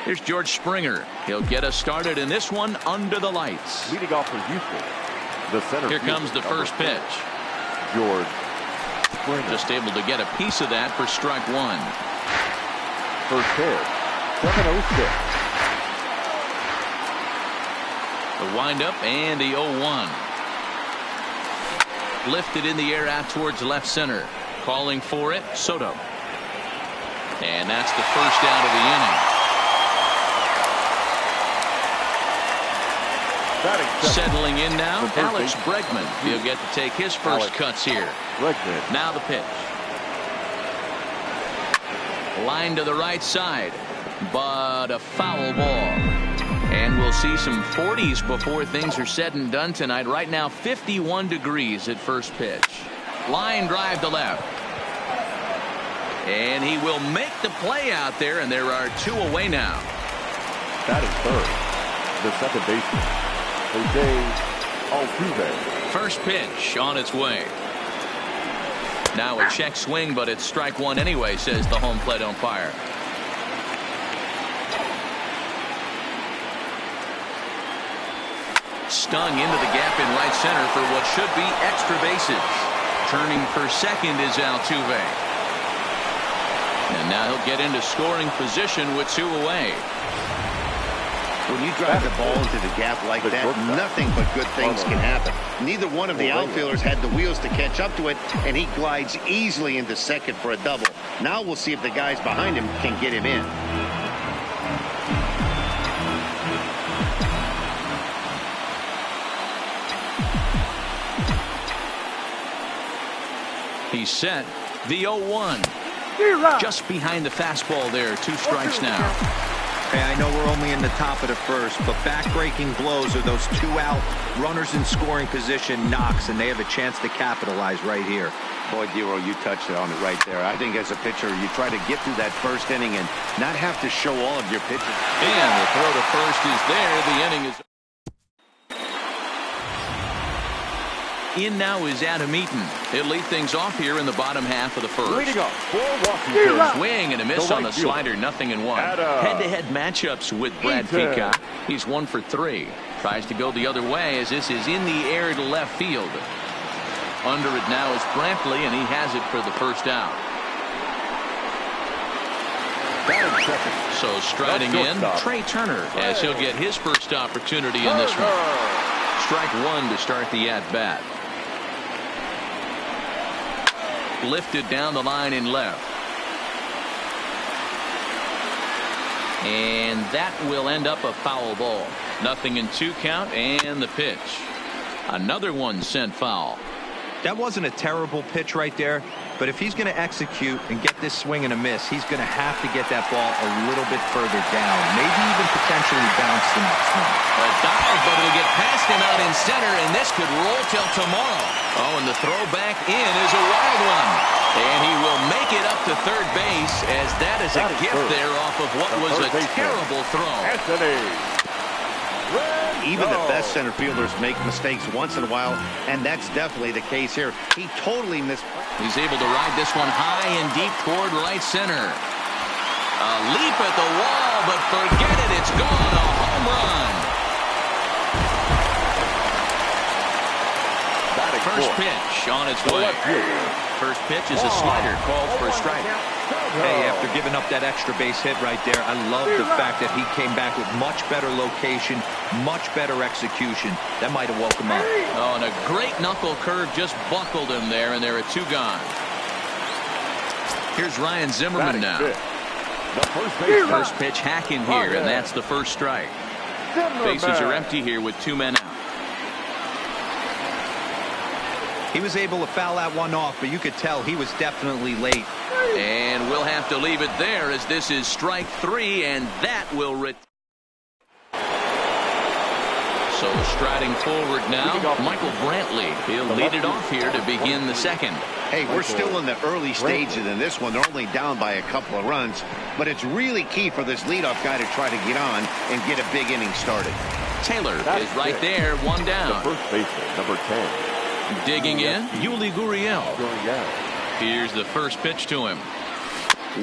Here's George Springer. He'll get us started in this one under the lights. Leading off for Houston, the center. Here comes the first pitch. George Springer. Just able to get a piece of that for strike one. First pitch, 7-0-6. The windup and the 0-1. Lifted in the air out towards left center. Calling for it, Soto. And that's the first out of the inning. Settling in now, Alex Bregman. He'll get to take his first cuts here. Now the pitch. Line to the right side, but a foul ball. And we'll see some 40s before things are said and done tonight. Right now, 51 degrees at first pitch. Line drive to left. And he will make the play out there, and there are two away now. That is third. The second baseman, Jose Altuve. First pitch on its way. Now a check swing, but it's strike one anyway, says the home plate umpire. Stung into the gap in right center for what should be extra bases. Turning for second is Altuve. And now he'll get into scoring position with two away. When you drive the ball into the gap like that, nothing but good things can happen. Neither one of the outfielders had the wheels to catch up to it, and he glides easily into second for a double. Now we'll see if the guys behind him can get him in. He's set. The 0-1. Just behind the fastball there. Two strikes now. Hey, I know we're only in the top of the first, but back-breaking blows are those two out runners in scoring position knocks, and they have a chance to capitalize right here. Boy, Dero, you touched on it right there. I think as a pitcher, you try to get through that first inning and not have to show all of your pitches. And the throw to first is there. The inning is in now is Adam Eaton. He'll lead things off here in the bottom half of the first. Leading up for Washington. Swing and a miss on the slider. 0-1. Head-to-head matchups with Brad Peacock. He's 1 for 3. Tries to go the other way as this is in the air to left field. Under it now is Brantley, and he has it for the first out. So striding in, Trey Turner, as he'll get his first opportunity in this one. Strike one to start the at-bat. Lifted down the line in left. And that will end up a foul ball. 0-2 count, and the pitch. Another one sent foul. That wasn't a terrible pitch right there, but if he's going to execute and get this swing and a miss, he's going to have to get that ball a little bit further down, maybe even potentially bounce the next one. A dive, but it'll get past him out in center, and this could roll till tomorrow. Oh, and the throw back in is a wild one. And he will make it up to third base, as that is a gift there off of what was a terrible throw. Even the best center fielders make mistakes once in a while, and that's definitely the case here. He totally missed. He's able to ride this one high and deep toward right center. A leap at the wall, but forget it, it's gone. A home run. First pitch on its way. First pitch is a slider called for a strike. Hey, after giving up that extra base hit right there, I love the fact that he came back with much better location, much better execution. That might have woke him up. Oh, and a great knuckle curve just buckled him there, and there are two gone. Here's Ryan Zimmerman now. First pitch hacking here, and that's the first strike. Bases are empty here with 2 men out. He was able to foul that one off, but you could tell he was definitely late. And we'll have to leave it there, as this is strike 3, and that will So striding forward now, Michael Brantley. He'll lead it off here to begin the second. Hey, we're still in the early stages in this one. They're only down by a couple of runs, but it's really key for this leadoff guy to try to get on and get a big inning started. Taylor is right there, one down. The first baseman, number 10. Digging in, Yuli Gurriel. Here's the first pitch to him.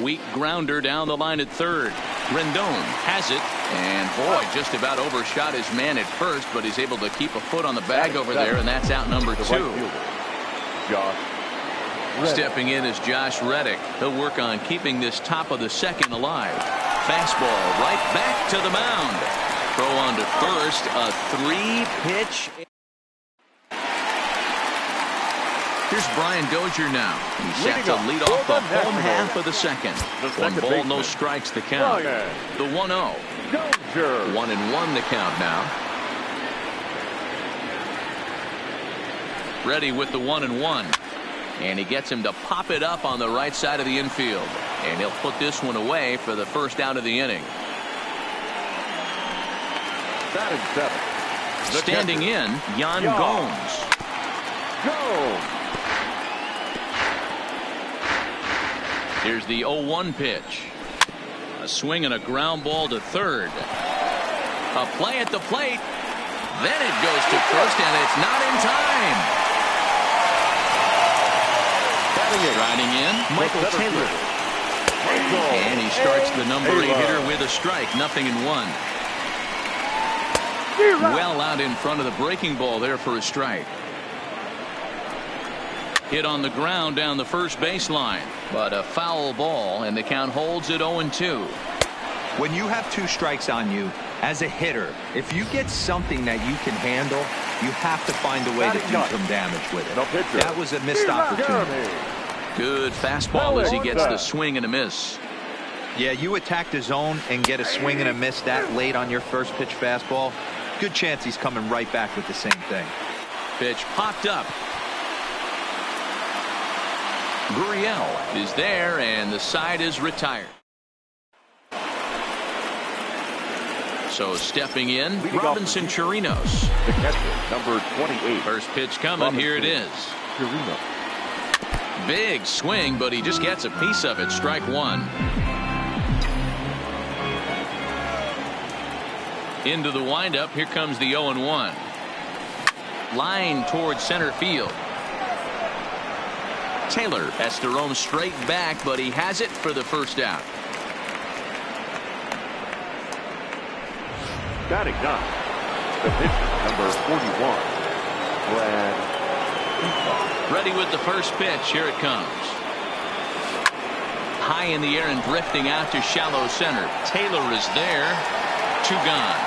Weak grounder down the line at third. Rendon has it, and boy, just about overshot his man at first, but he's able to keep a foot on the bag over there, and that's out number 2. Stepping in is Josh Reddick. He'll work on keeping this top of the second alive. Fastball right back to the mound. Throw on to first, a 3-pitch. Here's Brian Dozier now. He's set to lead off the home half of the second. 1 ball, no strikes the count. The 1-0. 1-1 the count now. Ready with the 1-1. And he gets him to pop it up on the right side of the infield. And he'll put this one away for the first out of the inning. Standing in, Yan Gomes. Here's the 0-1 pitch. A swing and a ground ball to third. A play at the plate. Then it goes to first, and it's not in time. Riding in, Michael Taylor. And he starts the number 8 hitter with a strike. 0-1. Well out in front of the breaking ball there for a strike. Hit on the ground down the first baseline, but a foul ball, and the count holds at 0-2. When you have 2 strikes on you as a hitter, if you get something that you can handle, you have to find a way to do some damage with it. That was a missed opportunity. Good fastball as he gets the swing and a miss. Yeah, you attack the zone and get a swing and a miss that late on your first pitch fastball. Good chance he's coming right back with the same thing. Pitch popped up. Gurriel is there, and the side is retired. So stepping in, Robinson Chirinos. The catcher, number 28. First pitch coming. Here it is. Chirinos. Big swing, but he just gets a piece of it. Strike 1. Into the windup. Here comes the 0-1. Line towards center field. Taylor has to roam straight back, but he has it for the first out. Batting ninth, the pitcher, number 41, Brad. Ready with the first pitch. Here it comes. High in the air and drifting out to shallow center. Taylor is there. 2 gone.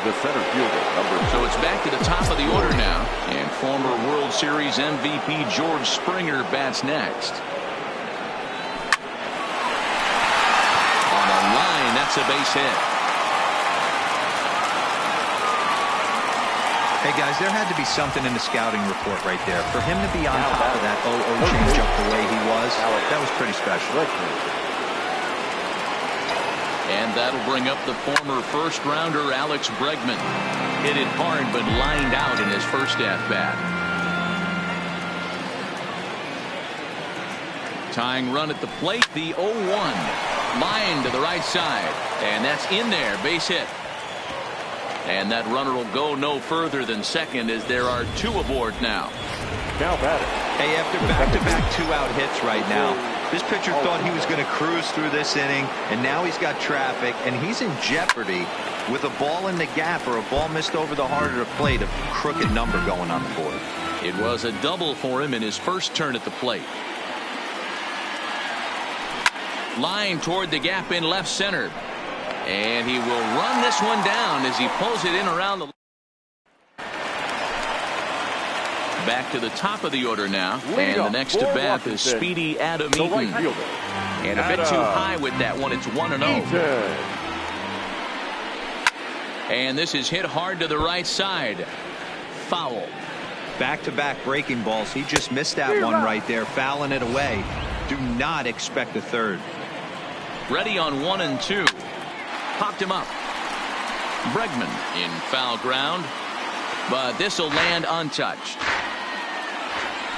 The center fielder, number 2. So it's back to the top of the order now. And former World Series MVP George Springer bats next. On a line, that's a base hit. Hey, guys, there had to be something in the scouting report right there. For him to be on top of that 0-0 changeup the way he was, that was pretty special. And that'll bring up the former first-rounder Alex Bregman. Hit it hard, but lined out in his first at-bat. Tying run at the plate, the 0-1. Line to the right side. And that's in there, base hit. And that runner will go no further than second as there are 2 aboard now. Now batting. Hey, after back-to-back 2-out hits right now, this pitcher thought he was going to cruise through this inning, and now he's got traffic, and he's in jeopardy with a ball in the gap or a ball missed over the heart of the plate, a crooked number going on the board. It was a double for him in his first turn at the plate. Line toward the gap in left center. And he will run this one down as he pulls it in around the. Back to the top of the order now. And the next to bat is speedy Adam Eaton. And a bit too high with that one. It's 1-0. And this is hit hard to the right side. Foul. Back-to-back breaking balls. He just missed that one right there, fouling it away. Do not expect a third. Ready on 1-2. Popped him up. Bregman in foul ground, but this will land untouched.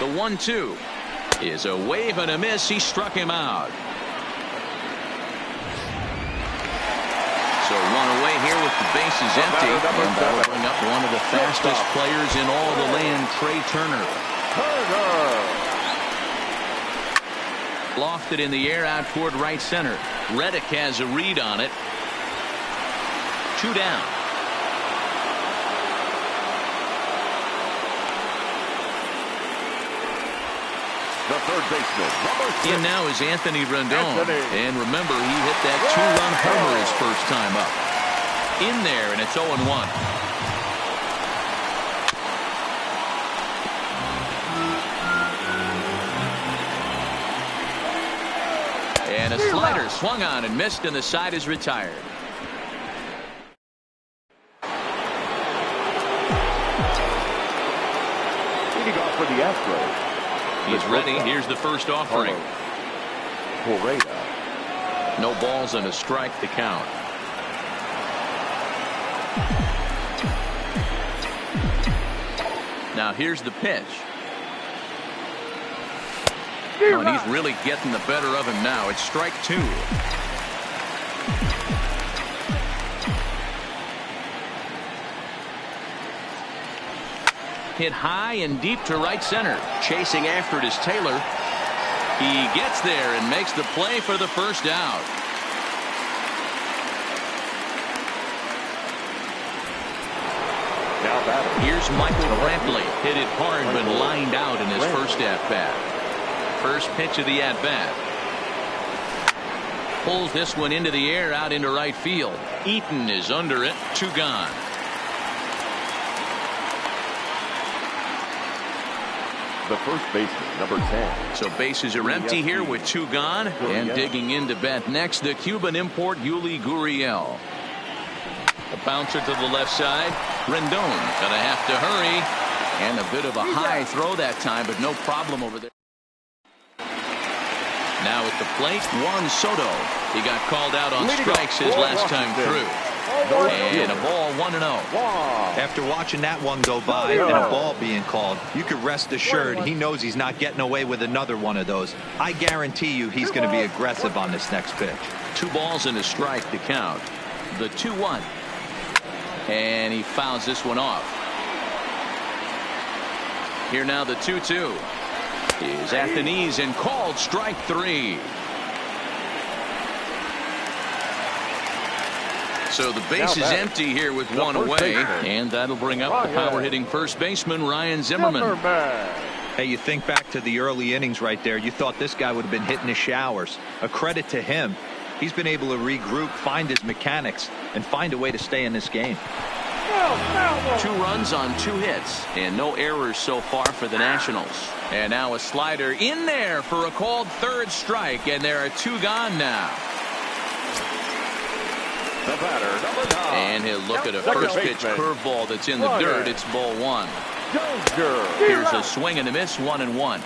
The 1-2 is a wave and a miss. He struck him out. So 1 away here with the bases empty, and that'll bring up one of the fastest players in all the land, Trey Turner. Lofted in the air out toward right center. Reddick has a read on it. 2 down. The third baseman, number 6. In now is Anthony Rendon. And remember, he hit that 2-run homer his first time up. In there, and it's 0-1. And a slider swung on and missed, and the side is retired. Leading off for the Astros. He's ready. Here's the first offering. No balls and a strike to count. Now here's the pitch. Oh, and he's really getting the better of him now. It's strike 2. Hit high and deep to right center. Chasing after it is Taylor. He gets there and makes the play for the first out. Now batting. Here's Michael Brantley. Hit it hard but lined out in his first at-bat. First pitch of the at-bat. Pulls this one into the air out into right field. Eaton is under it. 2 gone. The first baseman, number 10. So bases are empty here with 2 gone. And digging in to bat next, the Cuban import Yuli Gurriel. A bouncer to the left side. Rendon gonna have to hurry. And a bit of a high throw that time, but no problem over there. Now at the plate, Juan Soto. He got called out on strikes his last time through. And a ball, 1-0. After watching that one go by and a ball being called, you could rest assured he knows he's not getting away with another one of those. I guarantee you he's going to be aggressive on this next pitch. 2 balls and a strike to count. The 2-1. And he fouls this one off. Here now the 2-2. Is at the knees and called strike 3. So the base is empty here with 1 away, and that'll bring up the power-hitting first baseman, Ryan Zimmerman. Hey, you think back to the early innings right there. You thought this guy would have been hitting his showers. A credit to him. He's been able to regroup, find his mechanics, and find a way to stay in this game. 2 runs on 2 hits, and no errors so far for the Nationals. And now a slider in there for a called 3rd strike, and there are 2 gone now. The batter, number 9. And he'll look at a first pitch curveball that's in the dirt. It's ball 1. Here's a swing and a miss, 1-1.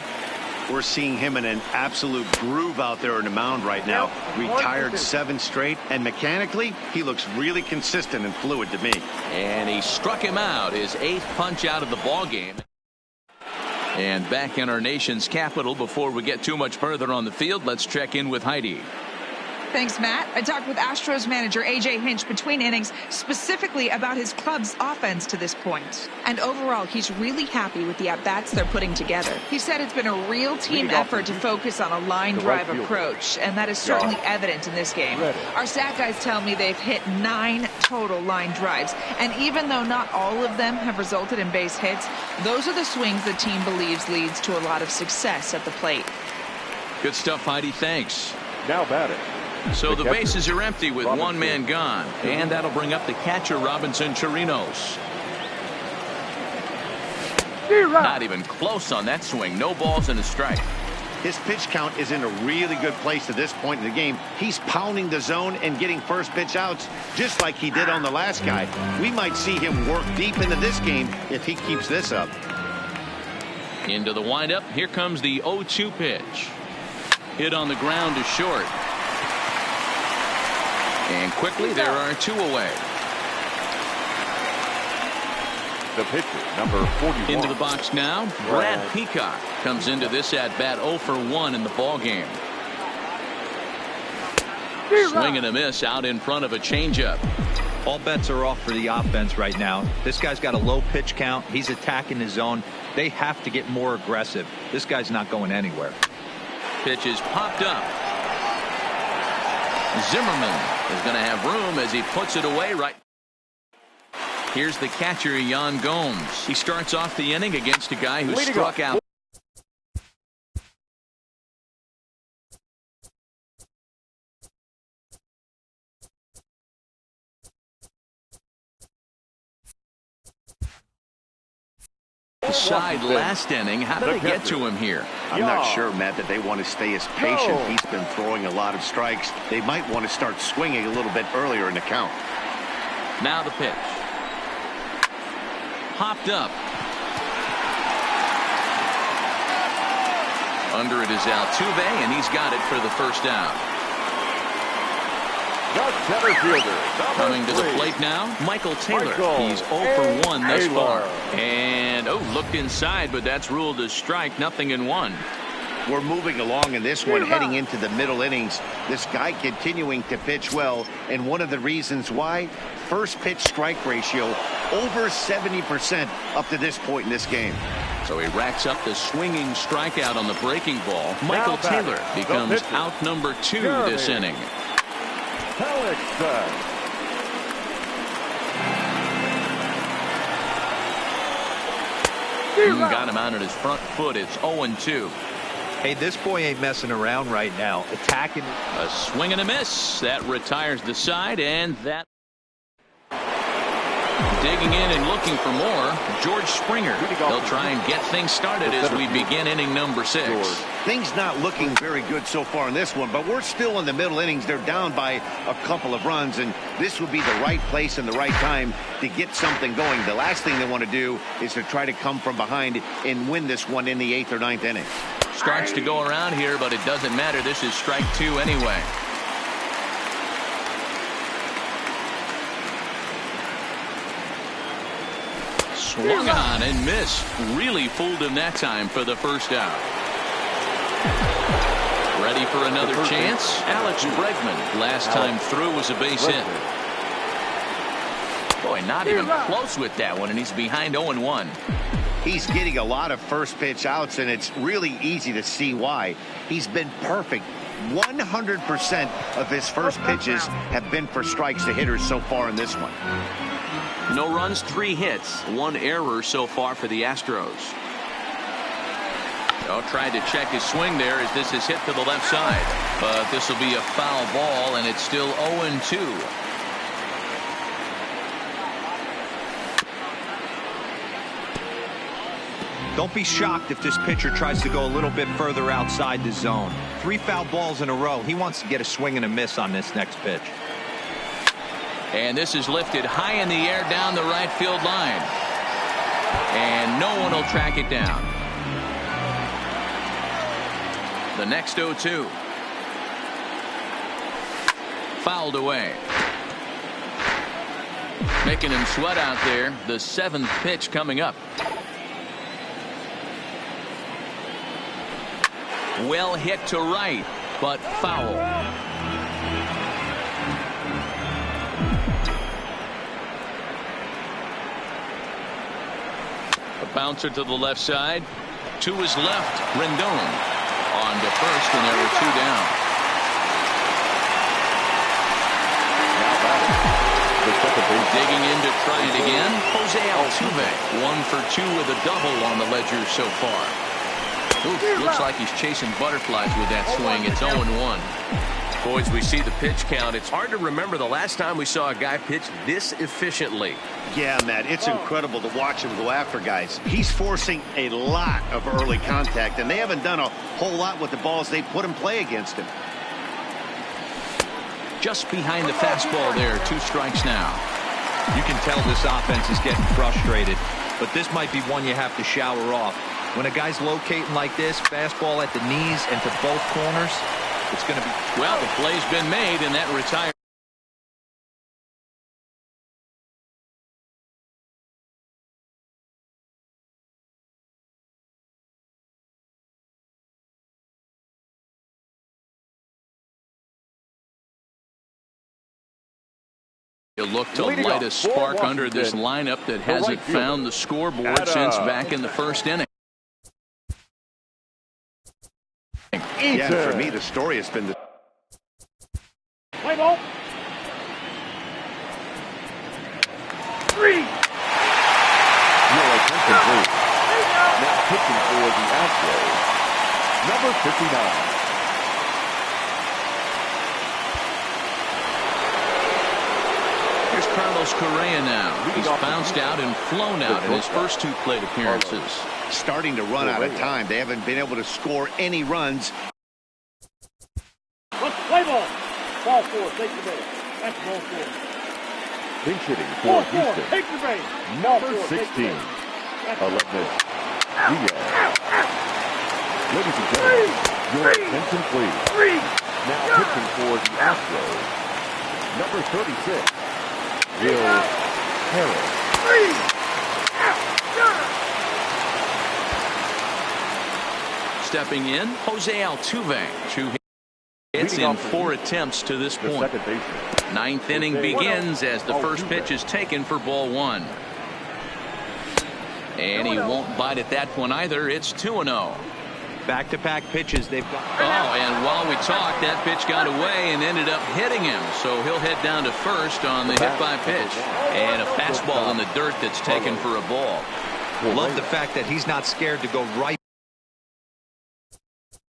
We're seeing him in an absolute groove out there on the mound right now. Retired 7 straight, and mechanically, he looks really consistent and fluid to me. And he struck him out, his 8th punch out of the ball game. And back in our nation's capital, before we get too much further on the field, let's check in with Heidi. Thanks, Matt. I talked with Astros manager A.J. Hinch between innings, specifically about his club's offense to this point. And overall, he's really happy with the at-bats they're putting together. He said it's been a real team effort to focus on a line drive approach, and that is certainly evident in this game. Our stat guys tell me they've hit 9 total line drives, and even though not all of them have resulted in base hits, those are the swings the team believes leads to a lot of success at the plate. Good stuff, Heidi. Thanks. Now batting. So the bases are empty with 1 man gone, and that'll bring up the catcher, Robinson Chirinos. Not even close on that swing. No balls and a strike. His pitch count is in a really good place at this point in the game. He's pounding the zone and getting first pitch outs just like he did on the last guy. We might see him work deep into this game if he keeps this up. Into the windup. Here comes the 0-2 pitch. Hit on the ground to short. And quickly there are 2 away. The pitcher, number 41. Into the box now. Brad Peacock comes into this at-bat 0 for 1 in the ball game. Swing and a miss out in front of a changeup. All bets are off for the offense right now. This guy's got a low pitch count. He's attacking his zone. They have to get more aggressive. This guy's not going anywhere. Pitch is popped up. Zimmerman is going to have room as he puts it away right. Here's the catcher, Yan Gomes. He starts off the inning against a guy who struck out. The side last inning. How did they get to him here? I'm not sure, Matt, that they want to stay as patient. He's been throwing a lot of strikes. They might want to start swinging a little bit earlier in the count. Now the pitch. Popped up. Under it is Altuve, and he's got it for the first out. The center fielder, coming to the plate now, Michael Taylor. He's 0 for 1 thus far. And, looked inside, but that's ruled a strike, 0-1. We're moving along in this one, heading into the middle innings. This guy continuing to pitch well, and one of the reasons why, first pitch strike ratio over 70% up to this point in this game. So he racks up the swinging strikeout on the breaking ball. Michael Taylor becomes out number 2 this inning. Got him out on his front foot. It's 0-2. Hey, this boy ain't messing around right now. Attacking. A swing and a miss. That retires the side, and that. Digging in and looking for more, George Springer. They'll try and get things started as we begin inning number 6. Things not looking very good so far in this one, but we're still in the middle innings. They're down by a couple of runs, and this would be the right place and the right time to get something going. The last thing they want to do is to try to come from behind and win this one in the 8th or 9th inning. Starts to go around here, but it doesn't matter. This is strike 2 anyway. Swung on and missed. Really fooled him that time for the first out. Ready for another chance? Alex Bregman. Last time through was a base hit. Boy, not even close with that one, and he's behind 0-1. He's getting a lot of first pitch outs, and it's really easy to see why. He's been perfect. 100% of his first pitches have been for strikes to hitters so far in this one. No runs, 3 hits, 1 error so far for the Astros. Tried to check his swing there as this is hit to the left side. But this will be a foul ball, and it's still 0-2. Don't be shocked if this pitcher tries to go a little bit further outside the zone. 3 foul balls in a row. He wants to get a swing and a miss on this next pitch. And this is lifted high in the air down the right field line. And no one will track it down. The next 0-2. Fouled away. Making him sweat out there. The 7th pitch coming up. Well hit to right, but foul. A bouncer to the left side. To his left, Rendon. On to first, and there were 2 down. Digging in to try it again, Jose Altuve. 1 for 2 with a double on the ledger so far. Oof, looks like he's chasing butterflies with that swing. It's 0-1. Boys, we see the pitch count. It's hard to remember the last time we saw a guy pitch this efficiently. Yeah, Matt, it's incredible to watch him go after guys. He's forcing a lot of early contact, and they haven't done a whole lot with the balls they put in play against him. Just behind the fastball there. 2 strikes now. You can tell this offense is getting frustrated, but this might be one you have to shower off. When a guy's locating like this, fastball at the knees and to both corners, it's going to be... Well, the play's been made, and that retires. You look to light a spark under this lineup that hasn't found the scoreboard since back in the first inning. Yeah, for me, the story has been the... Play ball. 3. Your attention, please. Now pitching for the Astros, number 59. Here's Carlos Correa now. He's bounced out and flown out in his first 2 plate appearances. Starting to run out of time. They haven't been able to score any runs. Let's play ball. Ball 4. Take the base. That's ball 4. Pinch hitting for Houston, Take the base. number 16. Aledmys Diaz. Ladies and gentlemen, your attention, please. Now pitching for the Astros, number 36. Will Harris. Stepping in, Jose Altuve. 2 hits in 4 attempts to this point. 9th inning begins as the first pitch is taken for ball 1. And he won't bite at that one either. It's 2-0. Back-to-back pitches they've got. Oh, and while we talked, that pitch got away and ended up hitting him. So he'll head down to first on the hit by pitch. And a fastball in the dirt that's taken for a ball. Love the fact that he's not scared to go right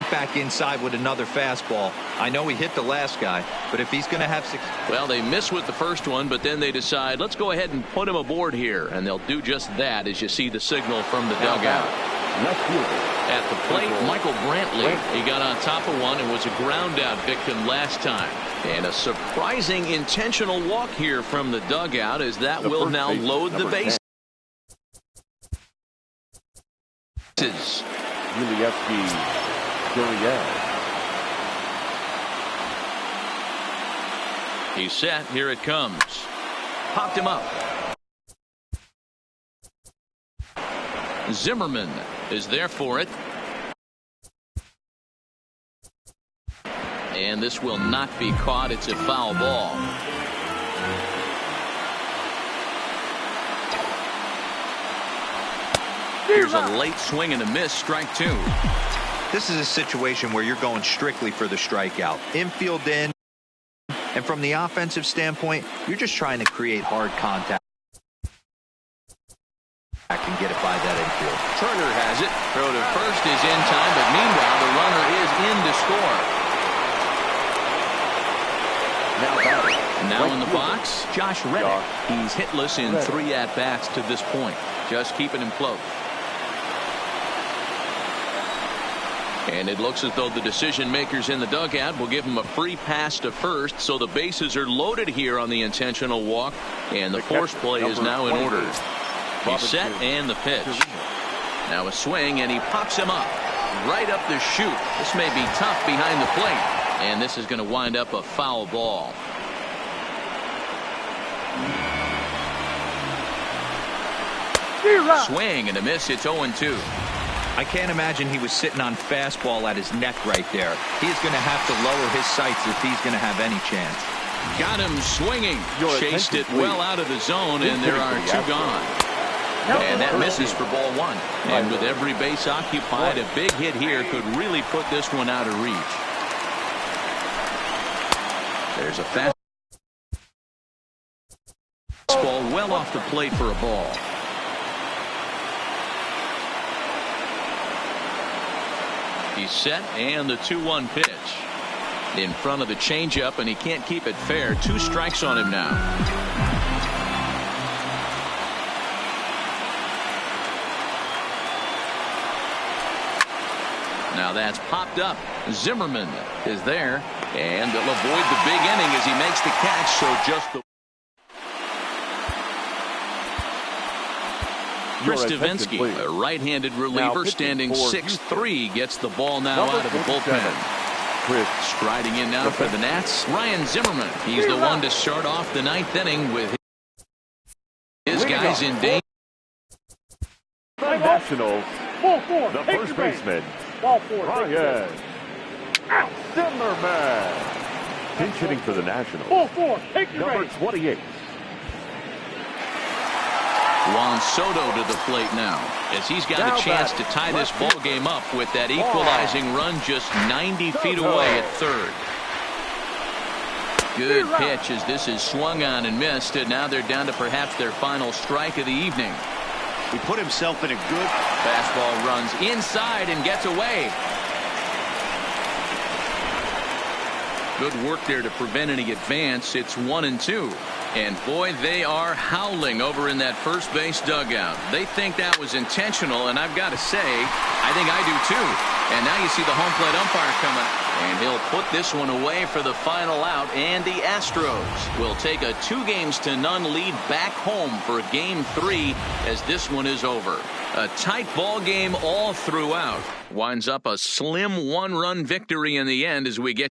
back inside with another fastball. I know he hit the last guy, but if he's going to have success. Well, they miss with the first one, but then they decide, let's go ahead and put him aboard here. And they'll do just that as you see the signal from the dugout. At the plate, Michael Brantley. He got on top of one and was a ground out victim last time. And a surprising intentional walk here from the dugout as that will now load the bases. He's set. Here it comes. Popped him up. Zimmerman is there for it. And this will not be caught. It's a foul ball. Here's a late swing and a miss. Strike 2. This is a situation where you're going strictly for the strikeout. Infield in. And from the offensive standpoint, you're just trying to create hard contact and get it by that infield. Turner has it. Throw to first is in time, but meanwhile the runner is in to score. Now in the box, Josh Reddick. He's hitless in 3 at-bats to this point. Just keeping him close. And it looks as though the decision makers in the dugout will give him a free pass to first, so the bases are loaded here on the intentional walk, and the force play is now in order. He's set and the pitch. Now a swing and he pops him up right up the chute. This may be tough behind the plate, and this is going to wind up a foul ball. Swing and a miss. It's 0-2. I can't imagine he was sitting on fastball at his neck right there. He's going to have to lower his sights if he's going to have any chance. Got him swinging. Chased it well out of the zone, and there are 2 gone. And that misses for ball 1. And with every base occupied, a big hit here could really put this one out of reach. There's a fastball well off the plate for a ball. He's set and the 2-1 pitch. In front of the changeup, and he can't keep it fair. 2 strikes on him now. Now that's popped up. Zimmerman is there, and they'll avoid the big inning as he makes the catch. So just the Chris Davinsky, a right-handed reliever, standing 6'3", gets the ball now out of the bullpen. Striding in now for the Nats, Ryan Zimmerman. He's the one to start off the 9th inning with his guys in danger. Nationals, the first baseman, Ryan Zimmerman. Pinch hitting for the Nationals, number 28. Juan Soto to the plate now, as he's got a chance to tie this ball game up with that equalizing run just 90 feet away at third. Good pitch as this is swung on and missed, and now they're down to perhaps their final strike of the evening. He put himself in a good fastball, runs inside and gets away. Good work there to prevent any advance. It's 1-2. And boy, they are howling over in that first base dugout. They think that was intentional, and I've got to say, I think I do too. And now you see the home plate umpire coming, and he'll put this one away for the final out. And the Astros will take a 2-0 lead back home for Game 3 as this one is over. A tight ball game all throughout. Winds up a slim 1-run victory in the end as we get